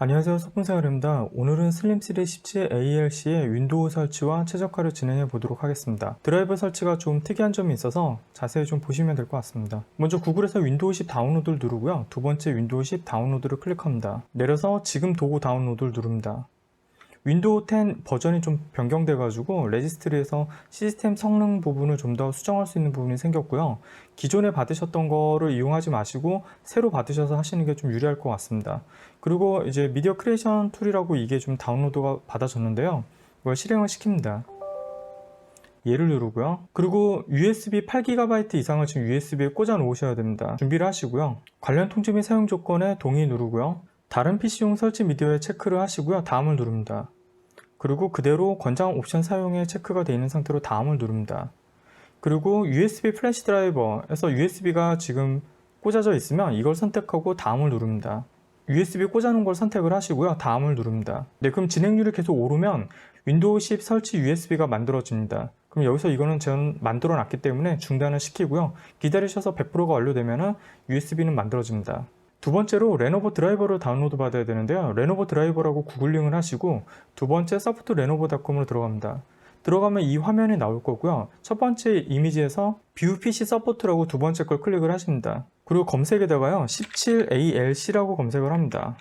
안녕하세요, 소풍생활입니다. 오늘은 슬림시리 17ALC의 윈도우 설치와 최적화를 진행해 보도록 하겠습니다. 드라이버 설치가 좀 특이한 점이 있어서 자세히 좀 보시면 될 것 같습니다. 먼저 구글에서 윈도우 10 다운로드를 누르고요. 두 번째 윈도우 10 다운로드를 클릭합니다. 내려서 지금 도구 다운로드를 누릅니다. 윈도우 10 버전이 좀 변경돼 가지고 레지스트리에서 시스템 성능 부분을 좀 더 수정할 수 있는 부분이 생겼고요. 기존에 받으셨던 거를 이용하지 마시고 새로 받으셔서 하시는 게 좀 유리할 것 같습니다. 그리고 이제 미디어 크리에이션 툴이라고 이게 좀 다운로드가 받아졌는데요. 이걸 실행을 시킵니다. 얘를 누르고요. 그리고 USB 8GB 이상을 지금 USB에 꽂아 놓으셔야 됩니다. 준비를 하시고요. 관련 통지 및 사용 조건에 동의 누르고요. 다른 PC용 설치 미디어에 체크를 하시고요. 다음을 누릅니다. 그리고 그대로 권장 옵션 사용에 체크가 되어 있는 상태로 다음을 누릅니다. 그리고 USB 플래시 드라이버에서 USB가 지금 꽂아져 있으면 이걸 선택하고 다음을 누릅니다. USB 꽂아놓은 걸 선택을 하시고요. 다음을 누릅니다. 네, 그럼 진행률이 계속 오르면 윈도우 10 설치 USB가 만들어집니다. 그럼 여기서 이거는 저는 만들어 놨기 때문에 중단을 시키고요. 기다리셔서 100%가 완료되면 USB는 만들어집니다. 두 번째로 레노버 드라이버를 다운로드 받아야 되는데요. 레노버 드라이버라고 구글링을 하시고 두 번째 softLenovo.com으로 들어갑니다. 들어가면 이 화면이 나올 거고요. 첫 번째 이미지에서 View PC Support라고 두 번째 걸 클릭을 하십니다. 그리고 검색에다가요 17ALC라고 검색을 합니다.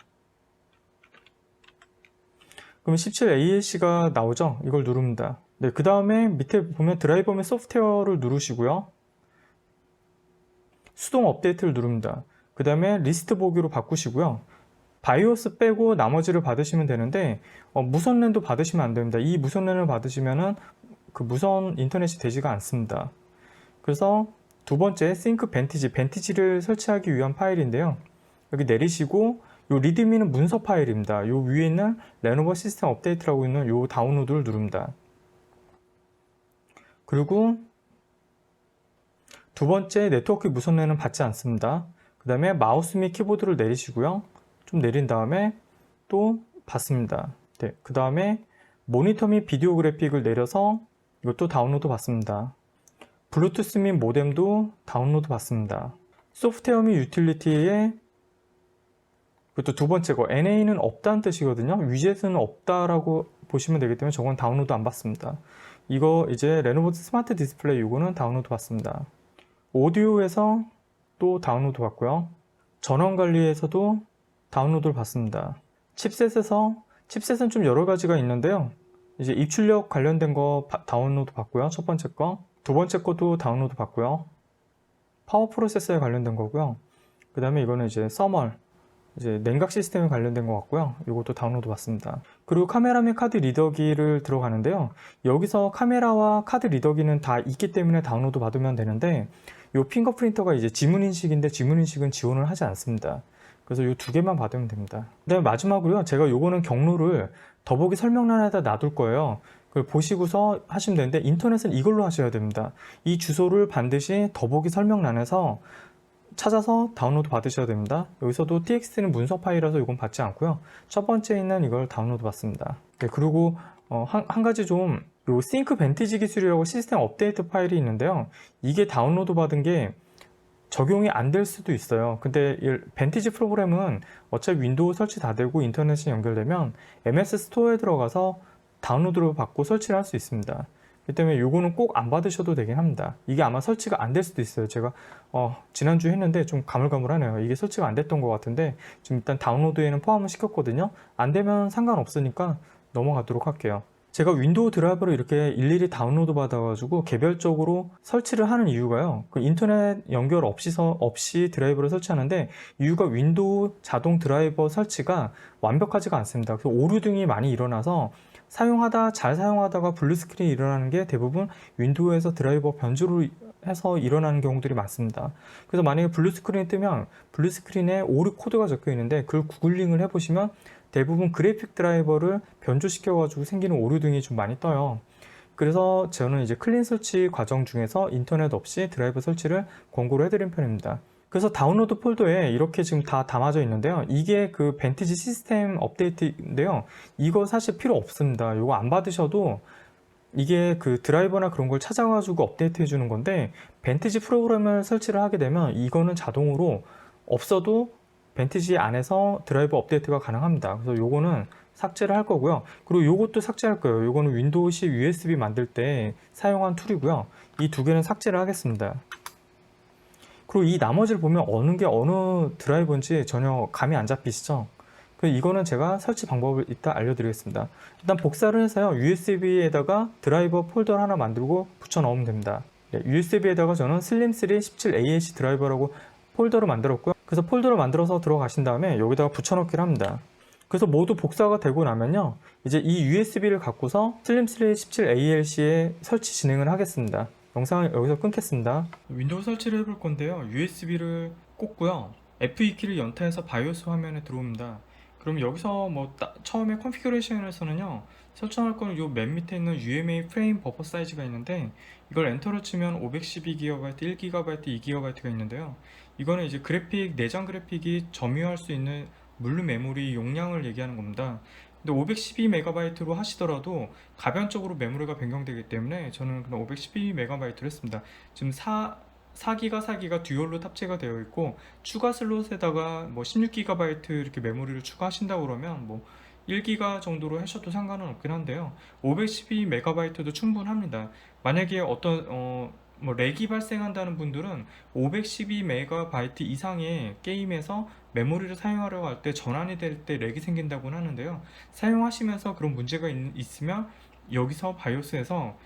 그럼 17ALC가 나오죠? 이걸 누릅니다. 네, 그 다음에 밑에 보면 드라이버 및 소프트웨어를 누르시고요. 수동 업데이트를 누릅니다. 그 다음에 리스트 보기로 바꾸시고요. 바이오스 빼고 나머지를 받으시면 되는데 무선 랜도 받으시면 안 됩니다. 이 무선 랜을 받으시면은 그 무선 인터넷이 되지가 않습니다. 그래서 두 번째 싱크 벤티지를 설치하기 위한 파일인데요. 여기 내리시고 요 리드미는 문서 파일입니다. 요 위에 있는 레노버 시스템 업데이트라고 있는 요 다운로드를 누릅니다. 그리고 두 번째 네트워크 무선 랜은 받지 않습니다. 그 다음에 마우스 및 키보드를 내리시고요. 좀 내린 다음에 또 받습니다. 네, 그 다음에 모니터 및 비디오 그래픽을 내려서 이것도 다운로드 받습니다. 블루투스 및 모뎀도 다운로드 받습니다. 소프트웨어 및 유틸리티에 그것도 두 번째 거 NA는 없다는 뜻이거든요. 위젯은 없다라고 보시면 되기 때문에 저건 다운로드 안 받습니다. 이거 이제 레노버 스마트 디스플레이 이거는 다운로드 받습니다. 오디오에서 또 다운로드 받고요. 전원 관리에서도 다운로드를 받습니다. 칩셋은 좀 여러 가지가 있는데요. 이제 입출력 관련된 거 다운로드 받고요. 첫 번째 거. 두 번째 것도 다운로드 받고요. 파워 프로세서에 관련된 거고요. 그 다음에 이거는 이제 서멀, 이제 냉각 시스템에 관련된 것 같고요. 이것도 다운로드 받습니다. 그리고 카메라 및 카드 리더기를 들어가는데요. 여기서 카메라와 카드 리더기는 다 있기 때문에 다운로드 받으면 되는데 이 핑거 프린터가 이제 지문 인식인데 지문 인식은 지원을 하지 않습니다. 그래서 이 두 개만 받으면 됩니다. 그다음에 마지막으로요. 제가 요거는 경로를 더보기 설명란에다 놔둘 거예요. 그걸 보시고서 하시면 되는데 인터넷은 이걸로 하셔야 됩니다. 이 주소를 반드시 더보기 설명란에서 찾아서 다운로드 받으셔야 됩니다. 여기서도 txt는 문서 파일이라서 이건 받지 않고요. 첫 번째 있는 이걸 다운로드 받습니다. 네, 그리고 한 가지 좀 요 싱크 벤티지 기술이라고 시스템 업데이트 파일이 있는데요. 이게 다운로드 받은 게 적용이 안 될 수도 있어요. 근데 이 벤티지 프로그램은 어차피 윈도우 설치 다 되고 인터넷이 연결되면 MS 스토어에 들어가서 다운로드를 받고 설치를 할 수 있습니다. 그렇기 때문에 요거는 꼭 안 받으셔도 되긴 합니다. 이게 아마 설치가 안 될 수도 있어요. 제가 지난주에 했는데 좀 가물가물하네요. 이게 설치가 안 됐던 것 같은데 지금 일단 다운로드에는 포함을 시켰거든요. 안 되면 상관없으니까 넘어가도록 할게요. 제가 윈도우 드라이버를 이렇게 일일이 다운로드 받아가지고 개별적으로 설치를 하는 이유가요. 그 인터넷 연결 없이 드라이버를 설치하는데 이유가 윈도우 자동 드라이버 설치가 완벽하지가 않습니다. 그래서 오류 등이 많이 일어나서 잘 사용하다가 블루스크린이 일어나는 게 대부분 윈도우에서 드라이버 변조로 해서 일어나는 경우들이 많습니다. 그래서 만약에 블루스크린이 뜨면 블루스크린에 오류 코드가 적혀 있는데 그걸 구글링을 해보시면 대부분 그래픽 드라이버를 변조시켜가지고 생기는 오류 등이 좀 많이 떠요. 그래서 저는 이제 클린 설치 과정 중에서 인터넷 없이 드라이버 설치를 권고를 해드린 편입니다. 그래서 다운로드 폴더에 이렇게 지금 다 담아져 있는데요. 이게 그 벤티지 시스템 업데이트인데요. 이거 사실 필요 없습니다. 이거 안 받으셔도 이게 그 드라이버나 그런 걸 찾아가지고 업데이트 해주는 건데 벤티지 프로그램을 설치를 하게 되면 이거는 자동으로 없어도 벤티지 안에서 드라이버 업데이트가 가능합니다. 그래서 요거는 삭제를 할 거고요. 그리고 요것도 삭제할 거예요. 요거는 윈도우 10 USB 만들 때 사용한 툴이고요. 이 두 개는 삭제를 하겠습니다. 그리고 이 나머지를 보면 어느 게 어느 드라이버인지 전혀 감이 안 잡히시죠? 이거는 제가 설치 방법을 이따 알려드리겠습니다. 일단 복사를 해서요, USB에다가 드라이버 폴더를 하나 만들고 붙여 넣으면 됩니다. 네, USB에다가 저는 slim3 17AAC 드라이버라고 폴더를 만들었고요. 그래서 폴더를 만들어서 들어가신 다음에 여기다가 붙여 넣기를 합니다. 그래서 모두 복사가 되고 나면요, 이제 이 USB를 갖고서 slim3 17ALC에 설치 진행을 하겠습니다. 영상을 여기서 끊겠습니다. 윈도우 설치를 해볼 건데요, USB를 꽂고요, F2키를 연타해서 바이오스 화면에 들어옵니다. 그럼 여기서 처음에 컨피그레이션에서는요, 설정할 거는 요 맨 밑에 있는 UMA 프레임 버퍼 사이즈가 있는데, 이걸 엔터를 치면 512GB, 1GB, 2GB가 있는데요, 이거는 이제 그래픽, 내장 그래픽이 점유할 수 있는 물류 메모리 용량을 얘기하는 겁니다. 근데 512MB로 하시더라도 가변적으로 메모리가 변경되기 때문에 저는 그냥 512MB를 했습니다. 지금 4기가 듀얼로 탑재가 되어 있고, 추가 슬롯에다가 16GB 이렇게 메모리를 추가하신다고 그러면 1기가 정도로 하셔도 상관은 없긴 한데요, 512MB도 충분합니다. 만약에 어떤 렉이 발생한다는 분들은 512MB 이상의 게임에서 메모리를 사용하려고 할 때 전환이 될 때 렉이 생긴다고 하는데요, 사용하시면서 그런 문제가 있으면 여기서 바이오스에서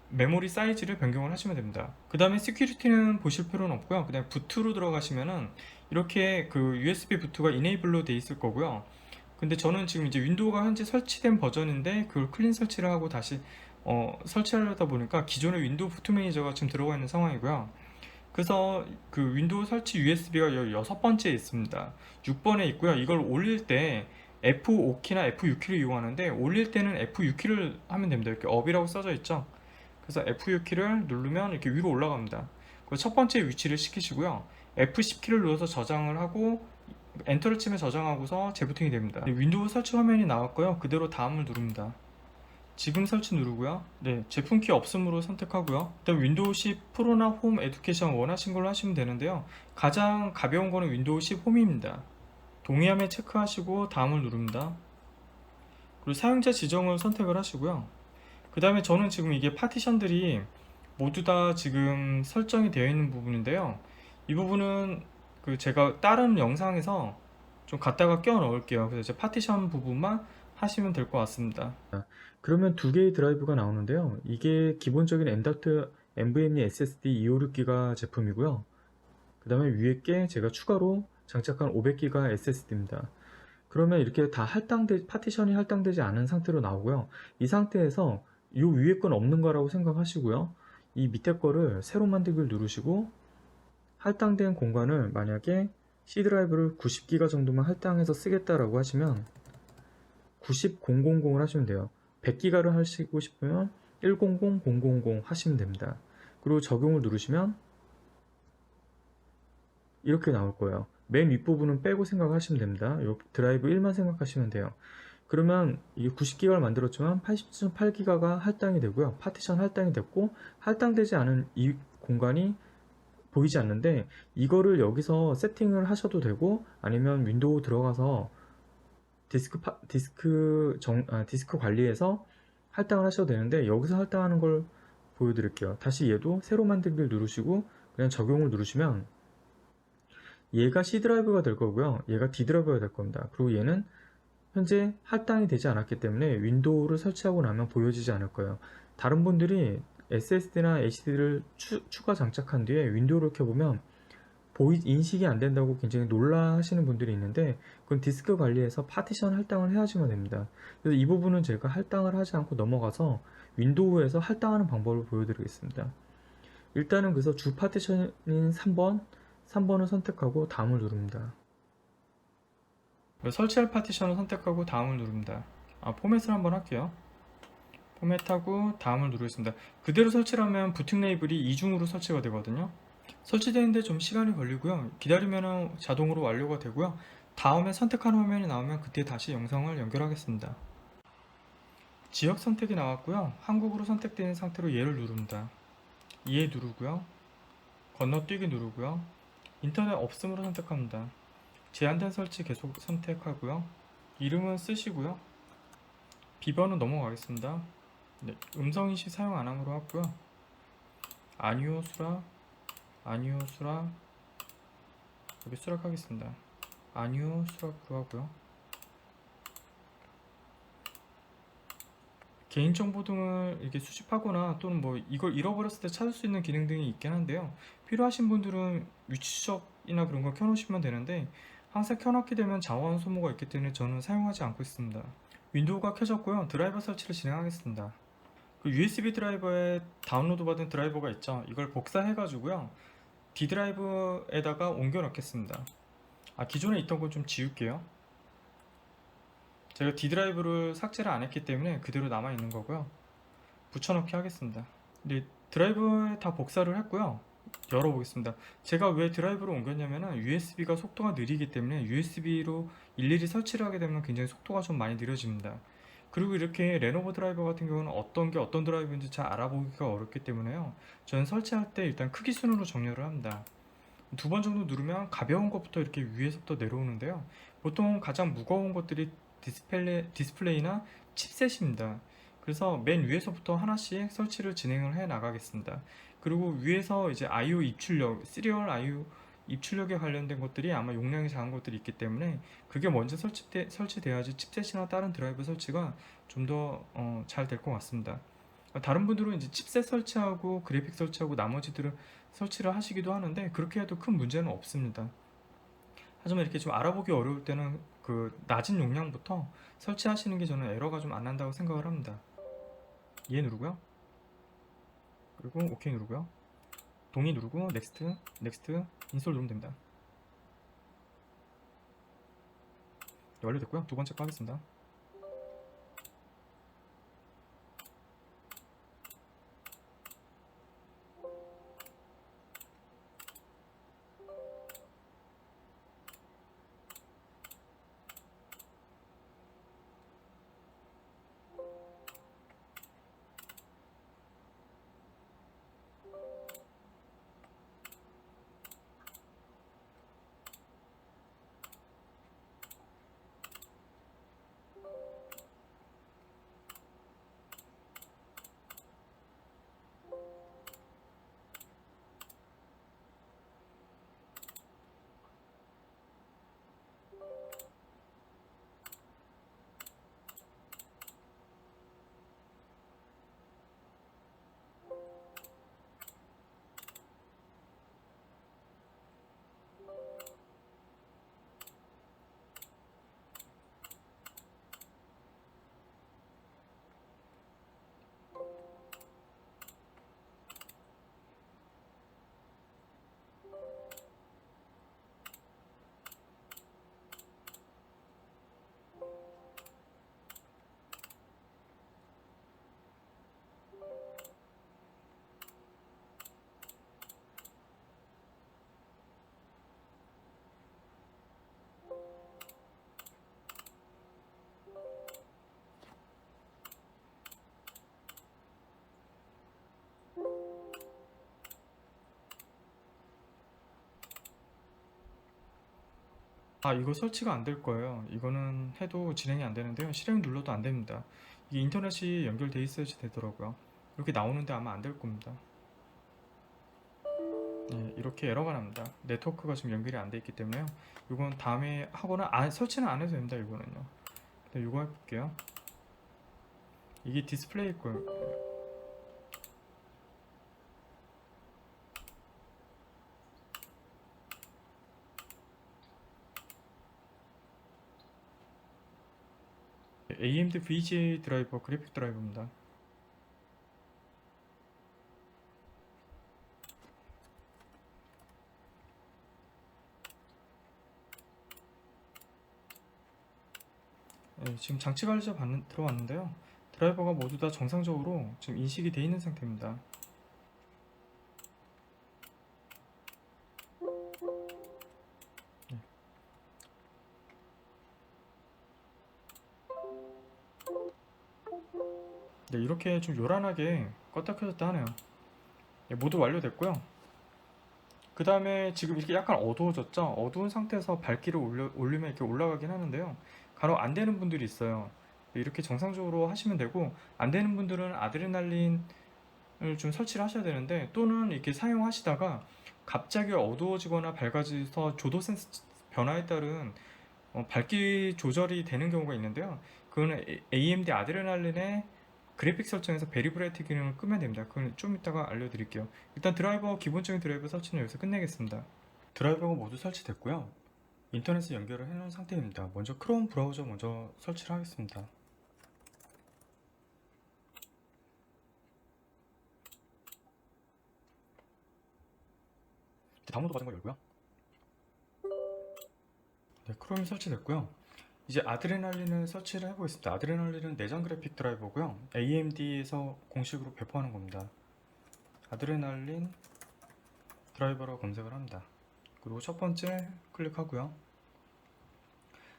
메모리 사이즈를 변경을 하시면 됩니다. 그 다음에 시큐리티는 보실 필요는 없고요. 그냥 부트로 들어가시면은 이렇게 그 USB 부트가 이네이블로 돼 있을 거고요. 근데 저는 지금 이제 윈도우가 현재 설치된 버전인데 그걸 클린 설치를 하고 다시 설치하려다 보니까 기존의 윈도우 부트 매니저가 지금 들어가 있는 상황이고요. 그래서 그 윈도우 설치 USB가 6번째에 있습니다. 6번에 있고요. 이걸 올릴 때 F5키나 F6키를 이용하는데, 올릴 때는 F6키를 하면 됩니다. 이렇게 업이라고 써져 있죠. 그래서 F6키를 누르면 이렇게 위로 올라갑니다. 그 첫 번째 위치를 시키시고요, F10키를 눌러서 저장을 하고 엔터를 치면 저장하고서 재부팅이 됩니다. 윈도우 설치 화면이 나왔고요. 그대로 다음을 누릅니다. 지금 설치 누르고요. 네, 제품키 없음으로 선택하고요. 일단 윈도우 10 프로나 홈 에듀케이션 원하신 걸로 하시면 되는데요, 가장 가벼운 거는 윈도우 10 홈입니다. 동의함에 체크하시고 다음을 누릅니다. 그리고 사용자 지정을 선택을 하시고요. 그 다음에 저는 지금 이게 파티션들이 모두 다 지금 설정이 되어 있는 부분인데요, 이 부분은 그 제가 다른 영상에서 좀 갖다가 껴 넣을게요. 그래서 이제 파티션 부분만 하시면 될 것 같습니다. 그러면 두 개의 드라이브가 나오는데요, 이게 기본적인 M.2 NVMe SSD 256기가 제품이고요, 그 다음에 위에 게 제가 추가로 장착한 500기가 SSD입니다. 그러면 이렇게 다 파티션이 할당되지 않은 상태로 나오고요, 이 상태에서 이 위에 건 없는 거라고 생각하시고요, 이 밑에 거를 새로 만들기를 누르시고, 할당된 공간을 만약에 C 드라이브를 90기가 정도만 할당해서 쓰겠다라고 하시면 90000을 하시면 돼요. 100기가를 하시고 싶으면 100000 하시면 됩니다. 그리고 적용을 누르시면 이렇게 나올 거예요. 맨 윗부분은 빼고 생각하시면 됩니다. 요 드라이브 1만 생각하시면 돼요. 그러면 이게 90기가를 만들었지만 80.8기가가 할당이 되고요, 파티션 할당이 됐고, 할당되지 않은 이 공간이 보이지 않는데, 이거를 여기서 세팅을 하셔도 되고, 아니면 윈도우 들어가서 디스크 관리해서 할당을 하셔도 되는데, 여기서 할당하는 걸 보여드릴게요. 다시 얘도 새로 만들기를 누르시고 그냥 적용을 누르시면 얘가 C 드라이브가 될 거고요, 얘가 D 드라이브가 될 겁니다. 그리고 얘는 현재 할당이 되지 않았기 때문에 윈도우를 설치하고 나면 보여지지 않을 거예요. 다른 분들이 SSD나 HDD를 추가 장착한 뒤에 윈도우를 켜보면 인식이 안 된다고 굉장히 놀라 하시는 분들이 있는데, 그건 디스크 관리에서 파티션 할당을 해야지만 됩니다. 그래서 이 부분은 제가 할당을 하지 않고 넘어가서 윈도우에서 할당하는 방법을 보여드리겠습니다. 일단은 그래서 주 파티션인 3번을 선택하고 다음을 누릅니다. 설치할 파티션을 선택하고 다음을 누릅니다. 포맷을 한번 할게요. 포맷하고 다음을 누르겠습니다. 그대로 설치를 하면 부팅 레이블이 이중으로 설치가 되거든요. 설치되는데 좀 시간이 걸리고요, 기다리면 자동으로 완료가 되고요, 다음에 선택하는 화면이 나오면 그때 다시 영상을 연결하겠습니다. 지역 선택이 나왔고요, 한국으로 선택되어 있는 상태로 얘를 누릅니다. 이해 누르고요, 건너뛰기 누르고요, 인터넷 없음으로 선택합니다. 제한된 설치 계속 선택하고요. 이름은 쓰시고요. 비번은 넘어가겠습니다. 네, 음성인식 사용 안함으로 하고요. 아니요 수락, 아니요 수락, 여기 수락하겠습니다. 아니요 수락으로 하고요. 개인정보 등을 이렇게 수집하거나 또는 뭐 이걸 잃어버렸을 때 찾을 수 있는 기능 등이 있긴 한데요. 필요하신 분들은 위치 추적이나 그런 걸 켜놓으시면 되는데 항상 켜놓게 되면 자원 소모가 있기 때문에 저는 사용하지 않고 있습니다. 윈도우가 켜졌고요. 드라이버 설치를 진행하겠습니다. 그 USB 드라이버에 다운로드 받은 드라이버가 있죠. 이걸 복사해 가지고요. D 드라이브에다가 옮겨 넣겠습니다. 기존에 있던 걸 좀 지울게요. 제가 D 드라이브를 삭제를 안 했기 때문에 그대로 남아 있는 거고요. 붙여넣기 하겠습니다. 네, 드라이브에 다 복사를 했고요. 열어보겠습니다. 제가 왜 드라이브로 옮겼냐면은 USB가 속도가 느리기 때문에 USB로 일일이 설치를 하게 되면 굉장히 속도가 좀 많이 느려집니다. 그리고 이렇게 레노버 드라이버 같은 경우는 어떤 게 어떤 드라이브인지 잘 알아보기가 어렵기 때문에요. 저는 설치할 때 일단 크기 순으로 정렬을 합니다. 두 번 정도 누르면 가벼운 것부터 이렇게 위에서부터 내려오는데요. 보통 가장 무거운 것들이 디스플레이나 칩셋입니다. 그래서 맨 위에서부터 하나씩 설치를 진행을 해 나가겠습니다. 그리고 위에서 이제 I/O 입출력, 시리얼 I/O 입출력에 관련된 것들이 아마 용량이 작은 것들이 있기 때문에 그게 먼저 설치돼야지 칩셋이나 다른 드라이브 설치가 좀 더 잘 될 것 같습니다. 다른 분들은 이제 칩셋 설치하고 그래픽 설치하고 나머지들을 설치를 하시기도 하는데 그렇게 해도 큰 문제는 없습니다. 하지만 이렇게 좀 알아보기 어려울 때는 그 낮은 용량부터 설치하시는 게 저는 에러가 좀 안 난다고 생각을 합니다. 이해 누르고요. 그리고 OK 누르고요. 동의 누르고 넥스트, 넥스트, 인스톨 누르면 됩니다. 네, 완료됐고요. 두 번째 거 하겠습니다. 이거 설치가 안 될 거예요. 이거는 해도 진행이 안 되는데요. 실행 눌러도 안 됩니다. 이게 인터넷이 연결돼 있어야지 되더라고요. 이렇게 나오는데 아마 안 될 겁니다. 네, 이렇게 에러가 납니다. 네트워크가 지금 연결이 안 돼 있기 때문에요. 이건 다음에 하거나 설치는 안 해도 됩니다. 이거는요. 이거 해볼게요. 이게 디스플레이 거예요. AMD VGA 드라이버 그래픽 드라이버입니다. 네, 지금 장치 관리자 들어왔는데요. 드라이버가 모두 다 정상적으로 지금 인식이 되어 있는 상태입니다. 네, 이렇게 좀 요란하게 껐다 켜졌다 하네요. 네, 모두 완료됐고요. 그 다음에 지금 이렇게 약간 어두워졌죠? 어두운 상태에서 밝기를 올리면 이렇게 올라가긴 하는데요. 간혹 안 되는 분들이 있어요. 이렇게 정상적으로 하시면 되고, 안 되는 분들은 아드레날린을 좀 설치를 하셔야 되는데, 또는 이렇게 사용하시다가 갑자기 어두워지거나 밝아져서 조도 센스 변화에 따른 밝기 조절이 되는 경우가 있는데요. 그거는 AMD 아드레날린의 그래픽 설정에서 베리브라이트 기능을 끄면 됩니다. 그건 좀 이따가 알려드릴게요. 일단 드라이버, 기본적인 드라이버 설치는 여기서 끝내겠습니다. 드라이버가 모두 설치됐고요. 인터넷에 연결을 해놓은 상태입니다. 먼저 크롬 브라우저 먼저 설치를 하겠습니다. 다운로드 받은 걸 열고요. 네, 크롬이 설치됐고요. 이제 아드레날린을 설치를 해보겠습니다. 아드레날린은 내장 그래픽 드라이버고요. AMD에서 공식으로 배포하는 겁니다. 아드레날린 드라이버라고 검색을 합니다. 그리고 첫 번째 클릭하고요.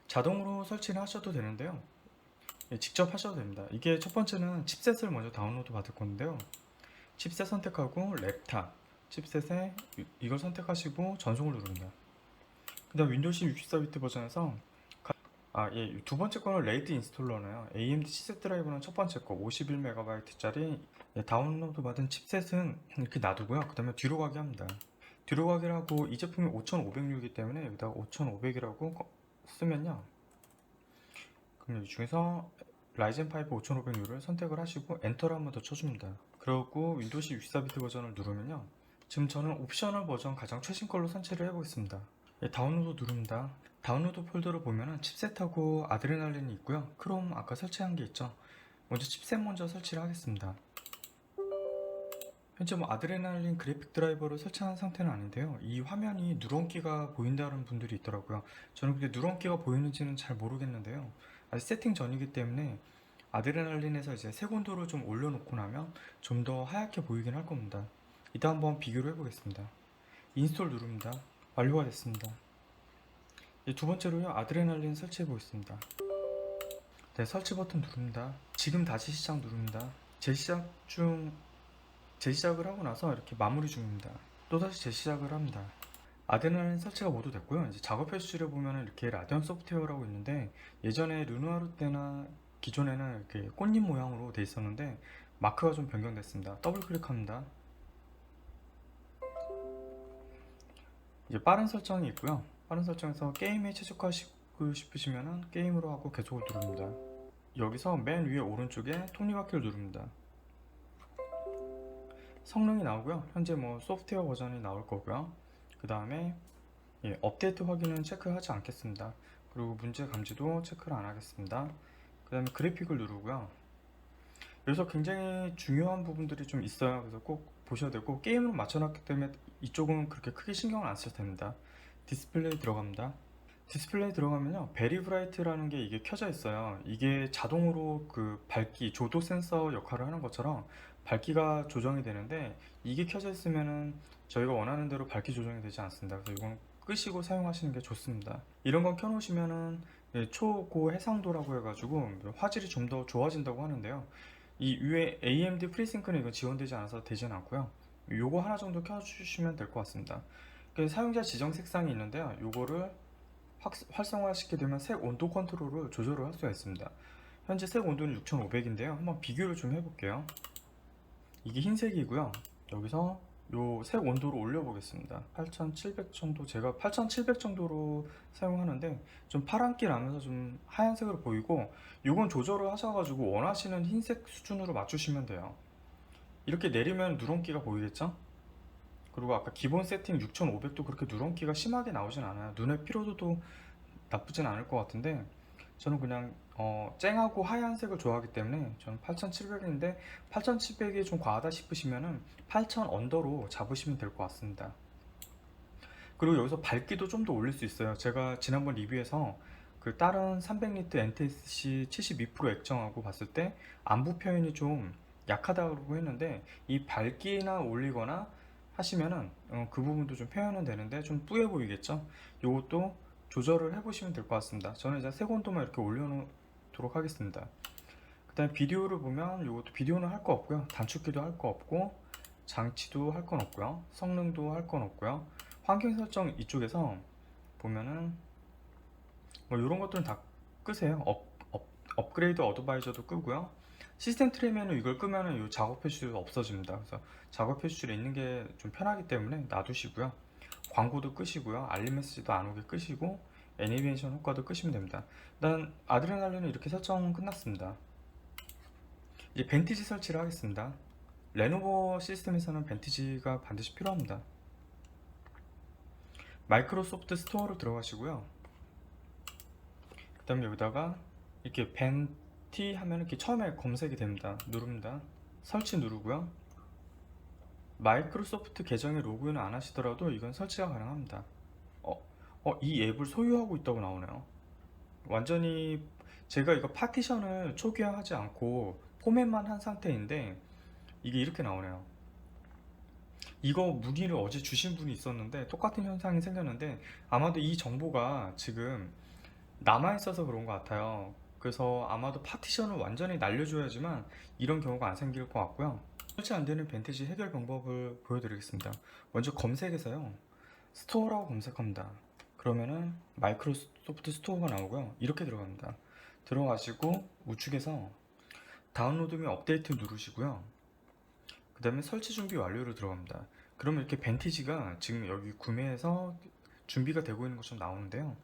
자동으로 설치를 하셔도 되는데요. 직접 하셔도 됩니다. 이게 첫 번째는 칩셋을 먼저 다운로드 받을 건데요. 칩셋 선택하고 랩탑 칩셋에 이걸 선택하시고 전송을 누릅니다. 그 다음 윈도우시 64비트 버전에서 두 번째 거는 레이트 인스톨러네요. AMD 칩셋 드라이버는 첫 번째 거 51MB짜리 다운로드 받은 칩셋은 이렇게 놔두고요. 그 다음에 뒤로 가기 합니다. 뒤로 가기를 하고 이 제품이 5506이기 때문에 여기다가 5500이라고 쓰면요. 그럼 이 중에서 라이젠 5 5506을 선택을 하시고 엔터를 한 번 더 쳐줍니다. 그리고 윈도우시 64비트 버전을 누르면요. 지금 저는 옵셔널 버전 가장 최신 걸로 선택을 해보겠습니다. 다운로드 누릅니다. 다운로드 폴더를 보면은 칩셋하고 아드레날린이 있고요. 크롬 아까 설치한 게 있죠. 먼저 칩셋 먼저 설치를 하겠습니다. 현재 아드레날린 그래픽 드라이버를 설치한 상태는 아닌데요. 이 화면이 누런기가 보인다는 분들이 있더라고요. 저는 근데 누런기가 보이는지는 잘 모르겠는데요. 아직 세팅 전이기 때문에 아드레날린에서 이제 색온도를 좀 올려놓고 나면 좀 더 하얗게 보이긴 할 겁니다. 이따 한번 비교를 해보겠습니다. 인스톨 누릅니다. 완료가 됐습니다. 두 번째로요, 아드레날린 설치해 보겠습니다. 네, 설치 버튼 누릅니다. 지금 다시 시작 누릅니다. 재시작을 하고 나서 이렇게 마무리 중입니다. 또다시 재시작을 합니다. 아드레날린 설치가 모두 됐고요. 이제 작업 표시를 보면 이렇게 라데온 소프트웨어라고 있는데, 예전에 르누아르 때나 기존에는 이렇게 꽃잎 모양으로 돼 있었는데 마크가 좀 변경됐습니다. 더블 클릭합니다. 이제 빠른 설정이 있고요. 빠른 설정에서 게임에 최적화시키고 싶으시면 게임으로 하고 계속을 누릅니다. 여기서 맨 위에 오른쪽에 톱니바퀴를 누릅니다. 성능이 나오고요. 현재 소프트웨어 버전이 나올 거고요. 그 다음에 업데이트 확인은 체크하지 않겠습니다. 그리고 문제 감지도 체크를 안 하겠습니다. 그 다음에 그래픽을 누르고요. 여기서 굉장히 중요한 부분들이 좀 있어요. 그래서 꼭 보셔야 되고, 게임으로 맞춰놨기 때문에 이쪽은 그렇게 크게 신경을 안 쓰셔도 됩니다. 디스플레이 들어갑니다. 디스플레이 들어가면요, 베리브라이트라는 게 이게 켜져 있어요. 이게 자동으로 그 밝기 조도 센서 역할을 하는 것처럼 밝기가 조정이 되는데, 이게 켜져 있으면은 저희가 원하는 대로 밝기 조정이 되지 않습니다. 그래서 이건 끄시고 사용하시는 게 좋습니다. 이런 건 켜놓으시면은 초고 해상도라고 해가지고 화질이 좀 더 좋아진다고 하는데요. 이 위에 AMD FreeSync는 이건 지원되지 않아서 되진 않고요. 요거 하나 정도 켜주시면 될 것 같습니다. 사용자 지정 색상이 있는데요. 요거를 활성화시키게 되면 색 온도 컨트롤을 조절을 할 수가 있습니다. 현재 색 온도는 6500인데요. 한번 비교를 좀 해볼게요. 이게 흰색이고요. 여기서 요 색 온도를 올려보겠습니다. 8700 정도, 제가 8700 정도로 사용하는데 좀 파란기 나면서 좀 하얀색으로 보이고, 이건 조절을 하셔가지고 원하시는 흰색 수준으로 맞추시면 돼요. 이렇게 내리면 누런기가 보이겠죠? 그리고 아까 기본 세팅 6500도 그렇게 누런기가 심하게 나오진 않아요. 눈의 피로도도 나쁘진 않을 것 같은데, 저는 그냥 쨍하고 하얀색을 좋아하기 때문에 저는 8700인데 8700이 좀 과하다 싶으시면은 8000 언더로 잡으시면 될 것 같습니다. 그리고 여기서 밝기도 좀 더 올릴 수 있어요. 제가 지난번 리뷰에서 그 다른 300니트 NTSC 72% 액정하고 봤을 때 안부 표현이 좀 약하다고 했는데, 이 밝기나 올리거나 하시면은 그 부분도 좀 표현은 되는데 좀 뿌여 보이겠죠? 이것도 조절을 해보시면 될 것 같습니다. 저는 이제 색온도만 이렇게 올려놓도록 하겠습니다. 그 다음에 비디오를 보면 이것도 비디오는 할 거 없고요. 단축키도 할 거 없고, 장치도 할 건 없고요. 성능도 할 건 없고요. 환경 설정 이쪽에서 보면은 뭐 이런 것들은 다 끄세요. 업그레이드 어드바이저도 끄고요. 시스템 트리 메뉴 이걸 끄면은 이 작업 표시도 없어집니다. 그래서 작업 표시줄에 있는 게 좀 편하기 때문에 놔두시고요. 광고도 끄시고요. 알림 메시지도 안 오게 끄시고 애니메이션 효과도 끄시면 됩니다. 일단 아드레날린은 이렇게 설정 끝났습니다. 이제 벤티지 설치를 하겠습니다. 레노버 시스템에서는 벤티지가 반드시 필요합니다. 마이크로소프트 스토어로 들어가시고요. 그 다음에 여기다가 이렇게 벤티 하면 이렇게 처음에 검색이 됩니다. 누릅니다. 설치 누르고요. 마이크로소프트 계정에 로그인을 안 하시더라도 이건 설치가 가능합니다. 이 앱을 소유하고 있다고 나오네요. 완전히 제가 이거 파티션을 초기화하지 않고 포맷만 한 상태인데 이게 이렇게 나오네요. 이거 문의를 어제 주신 분이 있었는데 똑같은 현상이 생겼는데 아마도 이 정보가 지금 남아있어서 그런 것 같아요. 그래서 아마도 파티션을 완전히 날려줘야지만 이런 경우가 안 생길 것 같고요. 설치 안 되는 벤티지 해결 방법을 보여드리겠습니다. 먼저 검색에서요. 스토어라고 검색합니다. 그러면은 마이크로소프트 스토어가 나오고요. 이렇게 들어갑니다. 들어가시고 우측에서 다운로드 및 업데이트 누르시고요. 그 다음에 설치 준비 완료로 들어갑니다. 그러면 이렇게 벤티지가 지금 여기 구매해서 준비가 되고 있는 것처럼 나오는데요.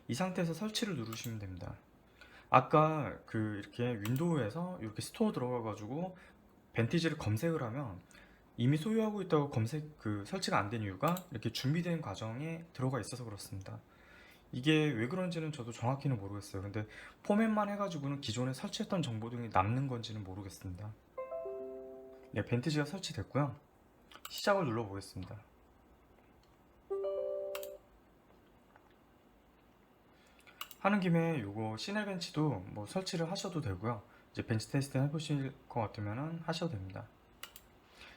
이 상태에서 설치를 누르시면 됩니다. 아까 이렇게 윈도우에서 이렇게 스토어 들어가가지고 벤티지를 검색을 하면 이미 소유하고 있다고 설치가 안 된 이유가 이렇게 준비된 과정에 들어가 있어서 그렇습니다. 이게 왜 그런지는 저도 정확히는 모르겠어요. 근데 포맷만 해가지고는 기존에 설치했던 정보 등이 남는 건지는 모르겠습니다. 네, 벤티지가 설치됐고요. 시작을 눌러보겠습니다. 하는 김에 요거 시넬벤치도 뭐 설치를 하셔도 되고요. 이제 벤치 테스트 해보실 것 같으면 하셔도 됩니다.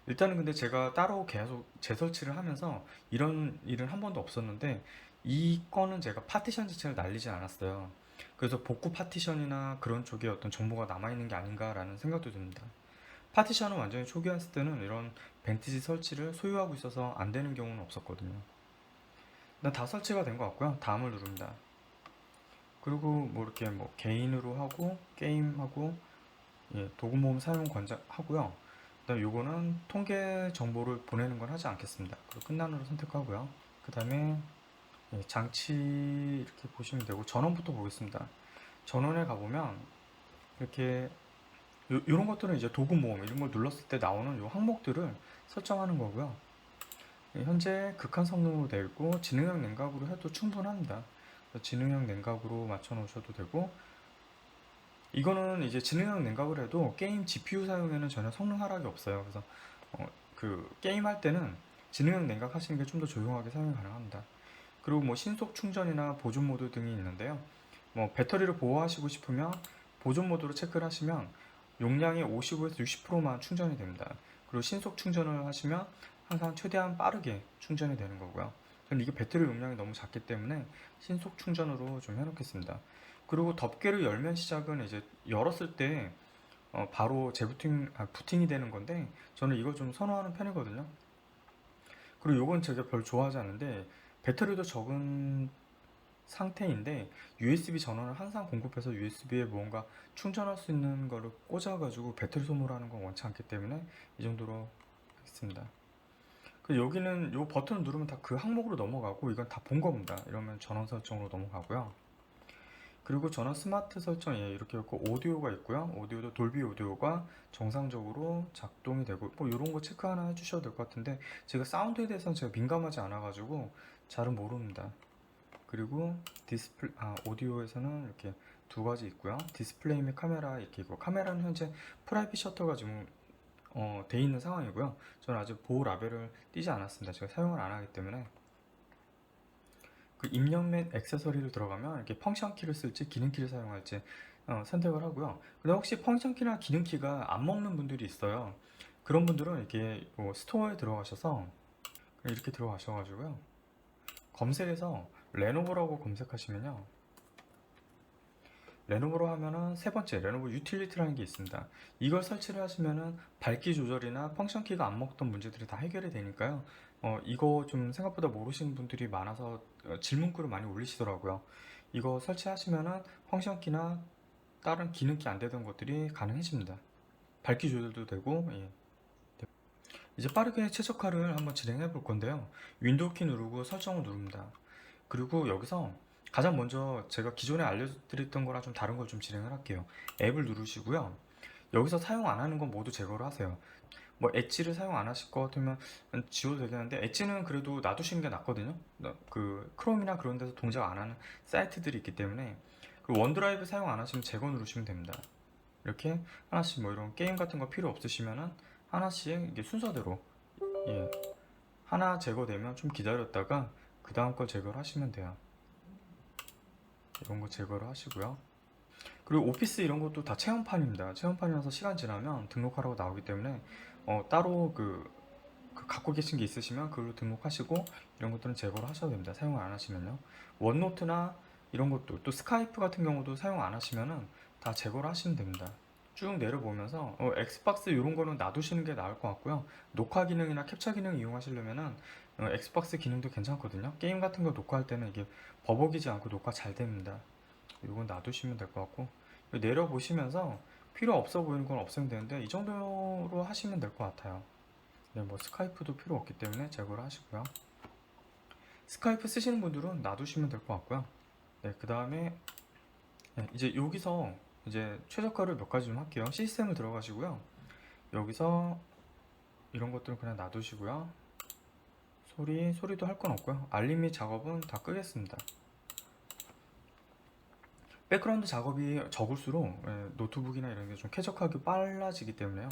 일단은 근데 제가 따로 계속 재설치를 하면서 이런 일은 한 번도 없었는데 이 건은 제가 파티션 자체를 날리지 않았어요. 그래서 복구 파티션이나 그런 쪽에 어떤 정보가 남아있는 게 아닌가라는 생각도 듭니다. 파티션은 완전히 초기화했을 때는 이런 벤티지 설치를 소유하고 있어서 안 되는 경우는 없었거든요. 일단 다 설치가 된 것 같고요. 다음을 누릅니다. 그리고 뭐 이렇게 뭐 개인으로 하고 게임하고 도구 모음 사용 권장하고요. 그다음 요거는 통계 정보를 보내는 건 하지 않겠습니다. 그리고 끝난으로 선택하고요. 그 다음에 장치 이렇게 보시면 되고 전원부터 보겠습니다. 전원에 가보면 이렇게 이런 것들은 이제 도구 모음 이런 걸 눌렀을 때 나오는 요 항목들을 설정하는 거고요. 현재 극한 성능으로 되어 있고 지능형 냉각으로 해도 충분합니다. 지능형 냉각으로 맞춰 놓으셔도 되고 이거는 이제 지능형 냉각을 해도 게임 GPU 사용에는 전혀 성능 하락이 없어요. 그래서 게임 할 때는 지능형 냉각 하시는 게 좀 더 조용하게 사용이 가능합니다. 그리고 뭐 신속 충전이나 보존 모드 등이 있는데요. 뭐 배터리를 보호하시고 싶으면 보존 모드로 체크를 하시면 용량의 55에서 60%만 충전이 됩니다. 그리고 신속 충전을 하시면 항상 최대한 빠르게 충전이 되는 거고요. 저는 이게 배터리 용량이 너무 작기 때문에 신속 충전으로 좀 해놓겠습니다. 그리고 덮개를 열면 시작은 이제 열었을 때 바로 부팅이 되는 건데 저는 이걸 좀 선호하는 편이거든요. 그리고 이건 제가 별 좋아하지 않는데 배터리도 적은 상태인데 USB 전원을 항상 공급해서 USB에 뭔가 충전할 수 있는 거를 꽂아가지고 배터리 소모를 하는 건 원치 않기 때문에 이 정도로 하겠습니다. 그리고 여기는 이 버튼을 누르면 다 그 항목으로 넘어가고 이건 다 본 겁니다. 이러면 전원 설정으로 넘어가고요. 그리고 전원 스마트 설정에 이렇게 있고 오디오가 있고요. 오디오도 돌비 오디오가 정상적으로 작동이 되고 뭐 이런 거 체크 하나 해주셔도 될 것 같은데 제가 사운드에 대해서는 제가 민감하지 않아가지고 잘은 모릅니다. 그리고 오디오에서는 이렇게 두 가지 있고요. 디스플레이 및 카메라 이렇게 있고 카메라는 현재 프라이빗 셔터가 지금 돼 있는 상황이고요. 저는 아직 보호 라벨을 띄지 않았습니다. 제가 사용을 안 하기 때문에 입력 및 액세서리를 들어가면 이렇게 펑션 키를 쓸지 기능 키를 사용할지 선택을 하고요. 근데 혹시 펑션 키나 기능 키가 안 먹는 분들이 있어요. 그런 분들은 이렇게 스토어에 들어가셔서 이렇게 들어가셔가지고요. 검색에서 레노버라고 검색하시면요. 레노버로 하면은 세 번째 레노버 유틸리티라는 게 있습니다. 이걸 설치를 하시면은 밝기 조절이나 펑션 키가 안 먹던 문제들이 다 해결이 되니까요. 이거 좀 생각보다 모르시는 분들이 많아서 질문글을 많이 올리시더라고요. 이거 설치하시면은 펑션키나 다른 기능키 안 되던 것들이 가능해집니다. 밝기 조절도 되고, 예. 이제 빠르게 최적화를 한번 진행해 볼 건데요. 윈도우 키 누르고 설정을 누릅니다. 그리고 여기서 가장 먼저 제가 기존에 알려드렸던 거랑 좀 다른 걸 좀 진행을 할게요. 앱을 누르시고요. 여기서 사용 안 하는 건 모두 제거를 하세요. 뭐 엣지를 사용 안 하실 것 같으면 지워도 되겠는데, 엣지는 그래도 놔두시는 게 낫거든요. 그 크롬이나 그런 데서 동작 안 하는 사이트들이 있기 때문에. 그리고 원드라이브 사용 안 하시면 제거 누르시면 됩니다. 이렇게 하나씩 뭐 이런 게임 같은 거 필요 없으시면은 하나씩 이게 순서대로, 예, 하나 제거되면 좀 기다렸다가 그 다음 걸 제거를 하시면 돼요. 이런 거 제거를 하시고요. 그리고 오피스 이런 것도 다 체험판입니다. 체험판이라서 시간 지나면 등록하라고 나오기 때문에 따로 그 갖고 계신 게 있으시면 그걸로 등록하시고 이런 것들은 제거를 하셔도 됩니다. 사용을 안 하시면요. 원노트나 이런 것도, 또 스카이프 같은 경우도 사용 안 하시면은 다 제거를 하시면 됩니다. 쭉 내려보면서 엑스박스 이런 거는 놔두시는 게 나을 것 같고요. 녹화 기능이나 캡처 기능 이용하시려면은 엑스박스 기능도 괜찮거든요. 게임 같은 거 녹화할 때는 이게 버벅이지 않고 녹화 잘 됩니다. 이건 놔두시면 될 것 같고, 내려보시면서 필요 없어 보이는 건 없으면 되는데 이 정도로 하시면 될 것 같아요. 네, 뭐 스카이프도 필요 없기 때문에 제거를 하시고요. 스카이프 쓰시는 분들은 놔두시면 될 것 같고요. 네, 그 다음에 이제 여기서 이제 최적화를 몇 가지 좀 할게요. 시스템을 들어가시고요. 여기서 이런 것들은 그냥 놔두시고요. 소리도 할 건 없고요. 알림 및 작업은 다 끄겠습니다. 백그라운드 작업이 적을수록 노트북이나 이런 게 좀 쾌적하게 빨라지기 때문에요.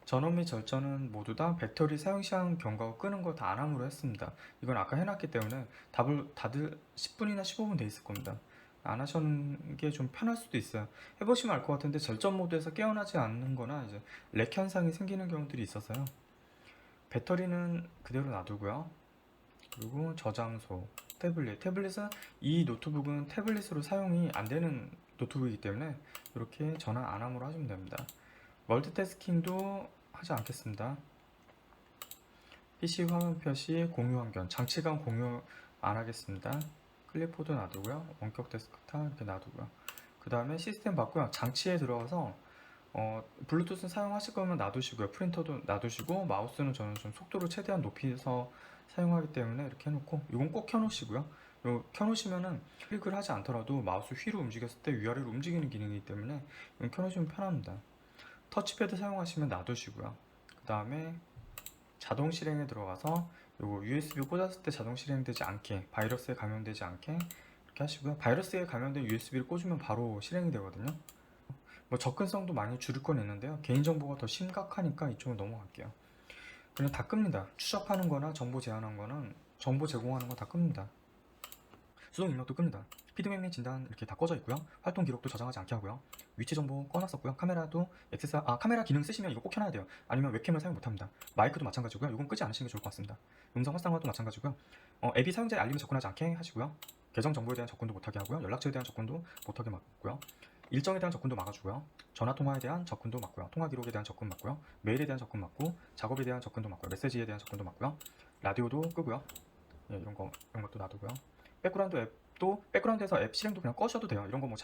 전원 및 절전은 모두 다 배터리 사용시간 경과하고 끄는 거 다 안함으로 했습니다. 이건 아까 해놨기 때문에 다들 10분이나 15분 돼 있을 겁니다. 안 하시는 게 좀 편할 수도 있어요. 해보시면 알 것 같은데 절전 모드에서 깨어나지 않는 거나 이제 렉 현상이 생기는 경우들이 있어서요. 배터리는 그대로 놔두고요. 그리고 저장소, 태블릿은 이 노트북은 태블릿으로 사용이 안 되는 노트북이기 때문에 이렇게 전환 안함으로 하시면 됩니다. 멀티태스킹도 하지 않겠습니다. PC 화면 표시, 공유 환경, 장치간 공유 안 하겠습니다. 클립보드 놔두고요. 원격 데스크탑 이렇게 놔두고요. 그 다음에 시스템 받고요. 장치에 들어가서 블루투스 사용하실 거면 놔두시고요. 프린터도 놔두시고, 마우스는 저는 좀 속도를 최대한 높여서 사용하기 때문에 이렇게 해놓고, 이건 꼭 켜놓으시고요. 요 켜놓으시면은 클릭을 하지 않더라도 마우스 휠을 움직였을 때 위아래로 움직이는 기능이기 때문에 이건 켜놓으시면 편합니다. 터치패드 사용하시면 놔두시고요. 그 다음에 자동 실행에 들어가서 요거 USB 꽂았을 때 자동 실행되지 않게, 바이러스에 감염되지 않게 이렇게 하시고요. 바이러스에 감염된 USB를 꽂으면 바로 실행이 되거든요. 뭐 접근성도 많이 줄일 건 있는데요. 개인정보가 더 심각하니까 이쪽으로 넘어갈게요. 그냥 다 끕니다. 추적하는 거나 정보 제한하는 거는, 정보 제공하는 거 다 끕니다. 수동 입력도 끕니다. 피드백 및 진단 이렇게 다 꺼져 있고요. 활동 기록도 저장하지 않게 하고요. 위치 정보 꺼놨었고요. 카메라도 카메라 기능 쓰시면 이거 꼭 켜놔야 돼요. 아니면 웹캠을 사용 못합니다. 마이크도 마찬가지고요. 이건 끄지 않으시는 게 좋을 것 같습니다. 음성 활성화도 마찬가지고요. 앱이 사용자의 알림을 접근하지 않게 하시고요. 계정 정보에 대한 접근도 못하게 하고요. 연락처에 대한 접근도 못하게 막고요. 일정에 대한 접근도 막아주고요. 전화 통화에 대한 접근도 막고요. 통화 기록에 대한 접근 막고요. 메일에 대한 접근 막고, 작업에 대한 접근도 막고요. 메시지에 대한 접근도 막고요. 라디오도 끄고요. 예, 이런 것도 놔두고요. 백그라운드에서 앱 실행도 그냥 꺼셔도 돼요. 이런 거 뭐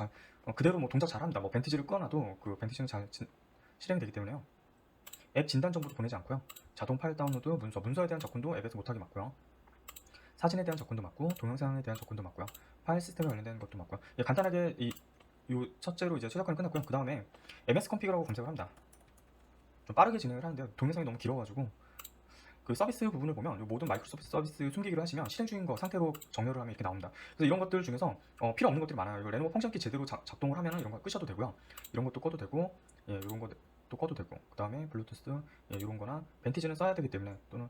그대로 뭐 동작 잘합니다. 뭐 벤티지를 꺼놔도 그 벤티지는 잘 실행되기 때문에요. 앱 진단 정보도 보내지 않고요. 자동 파일 다운로드, 문서에 대한 접근도 앱에서 못하게 막고요. 사진에 대한 접근도 막고, 동영상에 대한 접근도 막고요. 파일 시스템에 관련된 것도 막고요. 예, 간단하게 요 첫째로 이제 최적화는 끝났고요. 그 다음에 MS 컴피그라고 검색을 합니다. 좀 빠르게 진행을 하는데요. 동영상이 너무 길어가지고 그 서비스 부분을 보면 모든 마이크로소프트 서비스 숨기기를 하시면 실행 중인 거 상태로 정렬을 하면 이렇게 나옵니다. 그래서 이런 것들 중에서 필요 없는 것들이 많아요. 이거 레노버 펑션키 제대로 작동을 하면 이런 거 끄셔도 되고요. 이런 것도 꺼도 되고, 예, 이런 것도 꺼도 되고, 그 다음에 블루투스, 예, 이런 거나 벤티지는 써야 되기 때문에, 또는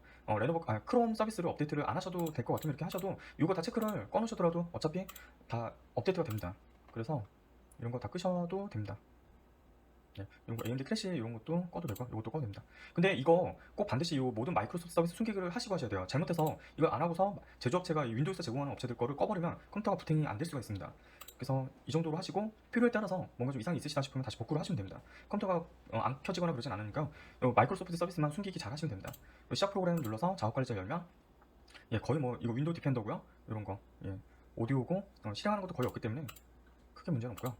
크롬 서비스를 업데이트를 안 하셔도 될 것 같으면 이렇게 하셔도, 이거 다 체크를 꺼놓으시더라도 어차피 다 업데이트가 됩니다. 그래서 이런 거 다 끄셔도 됩니다. 네, 이런 거 AMD 클래시 이런 것도 꺼도 되고, 이것도 꺼도 됩니다. 근데 이거 꼭 반드시 이 모든 마이크로소프트 서비스 숨기기를 하시고 하셔야 돼요. 잘못해서 이걸 안 하고서 제조업체가 윈도우에서 제공하는 업체들 거를 꺼버리면 컴퓨터가 부팅이 안 될 수가 있습니다. 그래서 이 정도로 하시고, 필요에 따라서 뭔가 좀 이상이 있으시다 싶으면 다시 복구를 하시면 됩니다. 컴퓨터가 안 켜지거나 그러진 않으니까 마이크로소프트 서비스만 숨기기 잘 하시면 됩니다. 시작 프로그램 눌러서 작업 관리자 열면 예, 거의 뭐 이거 윈도우 디펜더고요. 이런 거. 예. 오디오고 실행하는 것도 거의 없기 때문에 크게 문제는 없고요.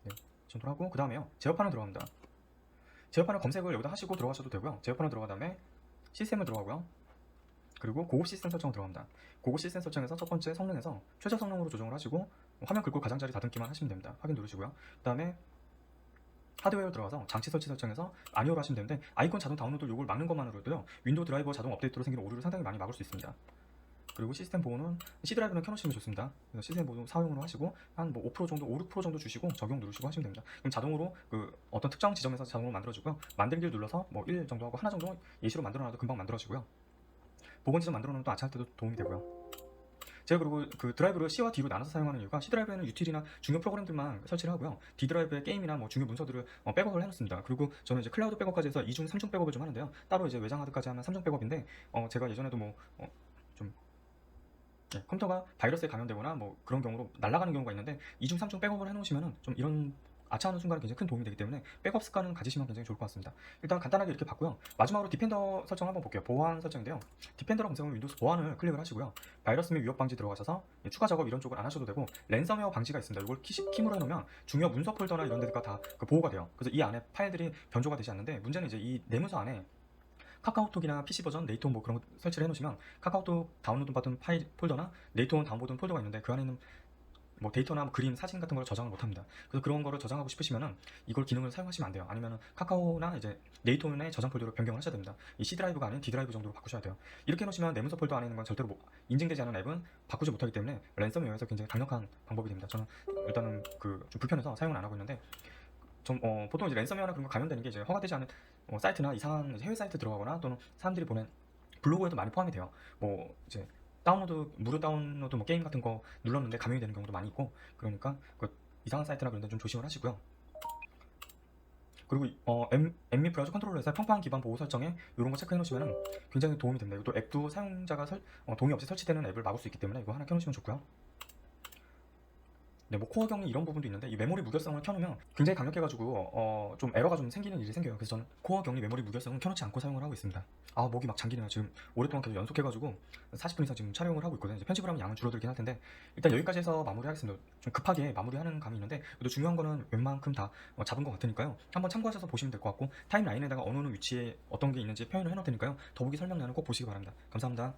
네. 전도하고 그 다음에요. 제어판을 들어갑니다. 제어판을 검색을 여기다 하시고 들어가셔도 되고요. 제어판을 들어간 다음에 시스템을 들어가고요. 그리고 고급 시스템 설정을 들어갑니다. 고급 시스템 설정에서 첫 번째 성능에서 최저 성능으로 조정을 하시고 화면 긁고 가장자리 다듬기만 하시면 됩니다. 확인 누르시고요. 그 다음에 하드웨어로 들어가서 장치 설치 설정에서 아니오로 하시면 되는데 아이콘 자동 다운로드 요걸 막는 것만으로도요 윈도우 드라이버 자동 업데이트로 생기는 오류를 상당히 많이 막을 수 있습니다. 그리고 시스템 보호는 C 드라이브는 켜놓으시면 좋습니다. 그래서 시스템 보호 사용으로 하시고 한 뭐 5% 정도, 5, 6% 정도 주시고 적용 누르시고 하시면 됩니다. 그럼 자동으로 그 어떤 특정 지점에서 자동으로 만들어주고요. 만들기를 눌러서 뭐 1 정도 하고 하나 정도 예시로 만들어놔도 금방 만들어지고요. 복원 지점 만들어놓으면 또 아차할 때도 도움이 되고요. 제가 그리고 그 드라이브를 C와 D로 나눠서 사용하는 이유가 C 드라이브에는 유틸이나 중요 프로그램들만 설치를 하고요. D 드라이브에 게임이나 뭐 중요 문서들을 백업을 해놓습니다. 그리고 저는 이제 클라우드 백업까지 해서 2중, 3중 백업을 좀 하는데요. 따로 이제 외장 하드까지 하면 3중 백업인데 제가 예전에도 좀 컴퓨터가 바이러스에 감염되거나 뭐 그런 경우로 날아가는 경우가 있는데 2중, 3중 백업을 해놓으시면은 좀 이런 아차하는 순간에 굉장히 큰 도움이 되기 때문에 백업 습관은 가지시면 굉장히 좋을 것 같습니다. 일단 간단하게 이렇게 봤고요. 마지막으로 디펜더 설정 한번 볼게요. 보안 설정인데요. 디펜더로 검색하면 윈도우스 보안을 클릭을 하시고요. 바이러스 및 위협 방지 들어가셔서 추가 작업 이런 쪽은 안 하셔도 되고 랜섬웨어 방지가 있습니다. 이걸 키무로 해놓으면 중요 문서 폴더나 이런 데가 다 그 보호가 돼요. 그래서 이 안에 파일들이 변조가 되지 않는데 문제는 이제 이 내문서 안에 카카오톡이나 PC 버전, 네이트홈 뭐 그런 거 설치를 해놓으시면 카카오톡 다운로드 받은 파일 폴더나 네이트홈 다운받은 폴더가 있는데 그 안에는 뭐 데이터나 뭐 그림, 사진 같은 걸 저장을 못합니다. 그래서 그런 거를 저장하고 싶으시면은 이걸 기능을 사용하시면 안 돼요. 아니면은 카카오나 이제 네이트홈의 저장 폴더로 변경을 하셔야 됩니다. 이 C 드라이브가 아닌 D 드라이브 정도로 바꾸셔야 돼요. 이렇게 해놓으시면 내문서 폴더 안에 있는 건 절대로 인증되지 않은 앱은 바꾸지 못하기 때문에 랜섬웨어에서 굉장히 강력한 방법이 됩니다. 저는 일단은 그 좀 불편해서 사용을 안 하고 있는데 보통 이제 랜섬웨어나 그런 거 감염되는 게 이제 허가되지 않은 사이트나 이상한 해외 사이트 들어가거나 또는 사람들이 보낸 블로그에도 많이 포함이 돼요. 뭐 이제 다운로드 무료 다운로드 뭐 게임 같은 거 눌렀는데 감염이 되는 경우도 많이 있고 그러니까 그 이상한 사이트나 그런 데 좀 조심을 하시고요. 그리고 엠미 브라우저 컨트롤러에서 평판 기반 보호 설정에 이런 거 체크해 놓으시면 굉장히 도움이 됩니다. 또 앱도 사용자가 동의 없이 설치되는 앱을 막을 수 있기 때문에 이거 하나 켜놓으시면 좋고요. 네, 뭐 코어 격리 이런 부분도 있는데 이 메모리 무결성을 켜놓으면 굉장히 강력해가지고 좀 에러가 좀 생기는 일이 생겨요. 그래서 저는 코어 격리 메모리 무결성은 켜놓지 않고 사용을 하고 있습니다. 아, 목이 막 잠기네요. 지금 오랫동안 계속 연속해가지고 40분 이상 지금 촬영을 하고 있거든요. 이제 편집을 하면 양은 줄어들긴 할 텐데 일단 여기까지 해서 마무리하겠습니다. 좀 급하게 마무리하는 감이 있는데 그래도 중요한 거는 웬만큼 다 잡은 것 같으니까요. 한번 참고하셔서 보시면 될 것 같고 타임라인에다가 어느 위치에 어떤 게 있는지 표현을 해놓을 테니까요. 더보기 설명란을 꼭 보시기 바랍니다. 감사합니다.